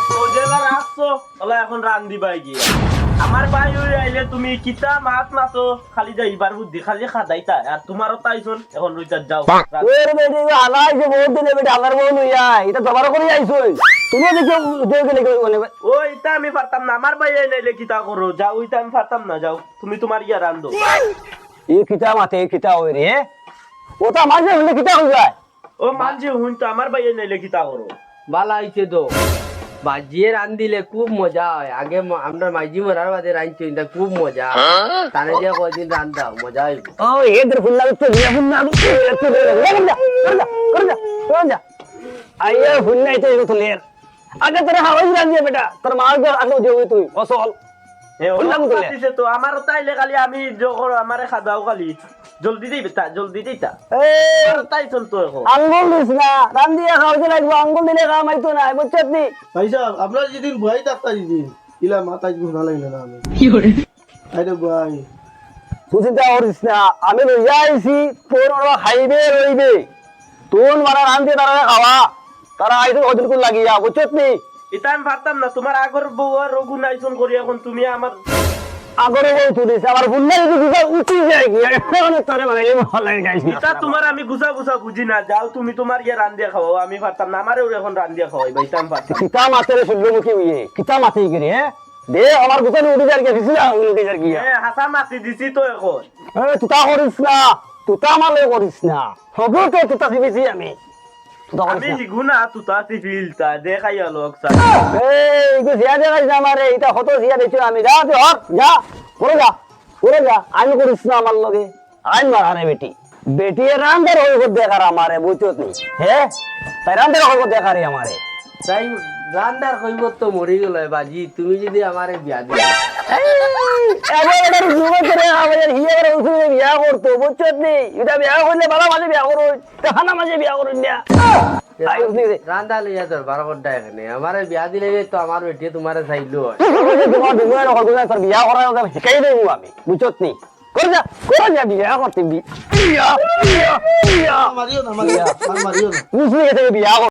তো যেবার আসছো ওলা এখন রান দিবাই গিয়ে আমার ভাই ওই আইলে তুমি কিতা মাছ মাছো খালি যাইবার বুদ্ধি খালি খাদাইতা আর তোমারও তাইছন এখন রইতার যাও ওরে বেটি আলাই যে বহুত দিলে বেটি আলার বউ লইয়া এটা জবার করে আইছো তুমি দেখো দেও গেলে বলে ও এটা আমি পারতাম না আমার ভাই আইলে কিতা করো যাও ওইটা আমি পারতাম না যাও তুমি তোমার ইয়া রান্ধো এই কিতা মাতে কিতা ওই রে ওটা মাঝে হলে কিতা হই যায় ও মানছে হুন তো আমার ভাই আইলে কিতা করো বালা হইছে তো বাজিয়ে রান দিলে খুব মজা হয় আগে আমরা মাইজি মরার বাদে রাঁধছি এটা খুব মজা তানে যে কদিন রান দাও মজা হইব ও এদের ফুল লাগছে তো নিয়া ফুল না করে যা আইয়া ফুল নাই তো এগুলো লের আগে তোরা হাওয়াই রান দিয়ে বেটা তোর মাল দে আলো যে ওই তুই অসল এ ওলা দিছে তো আমারও তাইলে খালি আমি যখন আমারে খাদাও খালি জলদি দেই বেটা জলদি দেইতা এই তাইছন তো এখন আঙ্গুল দিস না রান দিয়ে খাওয়াতে লাগবো আঙ্গুল দিলে খাওয়া মাইতো না বুঝছত নি ভাই সাহেব আপনার যেদিন ভয় ডাক্তার দিদিন ইলা মাথায় ঘুষ ভালো লাগলো না আমি আরে ভাই তুই চিন্তা করিস না আমি লইয়া আইছি তোর ওরা খাইবে রইবে তোর মারা রান দিয়ে তারা খাওয়া তারা আইসো ওদিন কোন লাগিয়া বুঝছত নি এটা আমি পারতাম না তোমার আগর বউ আর রঘু নাইছন করি এখন তুমি আমার আগরে বউ তুলিস আমার বুল্লা যদি দুটো উঠি যায় কি এখন তোরে মানে ভালো লাগে যাইছি এটা তোমার আমি গুছা গুছা বুঝি না যাও তুমি তোমার ইয়ে রান দিয়ে খাওয়াও আমি পারতাম না আমারও এখন রান দিয়ে খাওয়াই ভাই আমি পারতাম কিতা মাছের সূর্যমুখী হইয়ে কিতা মাছে গিরে হ্যাঁ দে আমার গুছানি উঠে যার গিয়ে ফিসলা উঠে যার গিয়া হাসা মাতি দিছি তো এখন তুতা করিস না তুতা মালে করিস না হবো তো তুতা দিবি আমি তুতা আমি করিস না হিগু না তুতা সিভিলটা দেখাই লোক এই যে জিয়া দেখাইছ না আমারে এটা কত জিয়া দিছো আমি যা তুই হর যা করে যা আমি করিস না আমার লগে আইন মারানে বেটি বেটি রান্দার হইব দেখার আমারে বুঝছত নি হ্যাঁ তাই রান্দার হইব দেখারে আমারে তাই রান্দার কইব তো মরি গেল বাজি তুমি যদি আমারে বিয়া দিও এবারে জীবন করে আমাদের হিয়ার উঠে বিয়া করতো বুঝছত নি এটা বিয়া করলে ভালো মাঝে বিয়া করো হানা মাঝে বিয়া করুন না রান্দা লইয়া তোর 12 ঘন্টা এখানে আমারে বিয়া দিলে তো আমার বেটি তোমারে চাইলো হয় তোমার দুগুণের হলগুলা তোর বিয়া করার কথা শিখাই দেবো আমি বুঝছত নি করে যা বিয়া করতে বিয়া মারিও না মারিও না বুঝলি গেছে বিয়া কর